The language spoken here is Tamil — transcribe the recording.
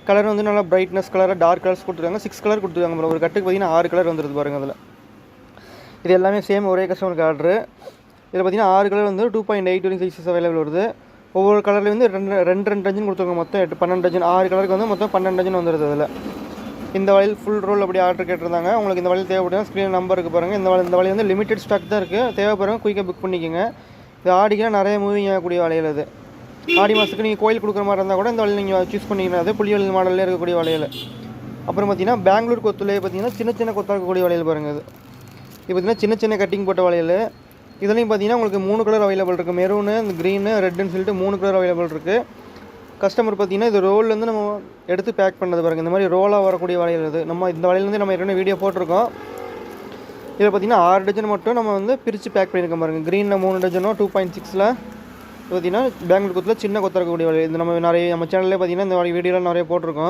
கலர் வந்து நல்லா பிரைட்னஸ் கலராக டார்க் கலர்ஸ் கொடுத்துருக்காங்க. 6 கலர் கொடுத்துருக்காங்க ப்ரோ. ஒரு கட்டுக்கு பார்த்தீங்கன்னா 6 கலர் வந்துருது பாருங்கள். அதில் இது எல்லாமே சேம் ஒரே கஸ்டமருக்கு ஆர்டரு. இதில் பார்த்தீங்கன்னா 6 கலர் வந்து 2.8 வரைக்கும் சைஸஸ் அவைலபிள் வருது. ஒவ்வொரு கலர்லேயும் வந்து ரெண்டு டஜன் கொடுத்துருக்காங்க. மொத்தம் 12 டஜன். 6 கலருக்கு வந்து மொத்தம் 12 டஜன் வந்துடுது. அதில் இந்த வளையல் ஃபுல் ரோல் அப்படி ஆர்டர் கேட்டிருந்தாங்க. உங்களுக்கு இந்த வளையல் தேவைப்படுங்க, ஸ்க்ரீன் நம்பருக்கு பாருங்கள். இந்த வளையல் வந்து லிமிடெட் ஸ்டாக் தான் இருக்குது. தேவைப்படுறவங்க குயிக்காக புக் பண்ணிக்கோங்க. இது ஆடிக்கெலாம் நிறைய மூவிங் ஆகக்கூடிய வளையல். அது ஆடி மாதத்துக்கு நீங்கள் கோயில் கொடுக்குற மாதிரி இருந்தால் கூட இந்த வளையல் நீங்கள் சூஸ் பண்ணிக்கணும். அது புளிவளையல் மாடலில் இருக்கக்கூடிய வளையல். அப்புறம் பார்த்தீங்கன்னா பெங்களூர் கொத்துலேயே பார்த்தீங்கன்னா சின்ன கொத்தாக இருக்கக்கூடிய வளையல் பாருங்கள். அது இது பார்த்தீங்கன்னா சின்ன கட்டிங் போட்ட வளையல். இதுலேயும் பார்த்தீங்கன்னா உங்களுக்கு 3 கலர் அவைலபிள் இருக்குது. மெரூனு, இந்த க்ரீனு, ரெட்டுன்னு சொல்லிட்டு 3 கலர் அவைலபிள் இருக்குது. கஸ்டமர் பார்த்தீங்கன்னா இது ரோல்லேருந்து நம்ம எடுத்து பேக் பண்ணது பாருங்கள். இந்த மாதிரி ரோலாக வரக்கூடிய வளையல். இது நம்ம இந்த வளையலேருந்து நம்ம ஏற்கனவே வீடியோ போட்டிருக்கோம். இதில் பார்த்தீங்கன்னா 6 டஜன் மட்டும் நம்ம வந்து பிரித்து பேக் பண்ணியிருக்கோம் பாருங்கள். க்ரீனில் 3 டஜனும் 2.6ல் பார்த்தீங்கன்னா பெங்களூர் கொத்தில் சின்ன கொத்தாக இருக்கக்கூடிய வளையல். இது நம்ம சேனல்லே பார்த்தீங்கன்னா இந்த வீடியோலாம் நிறைய போட்டிருக்கோம்.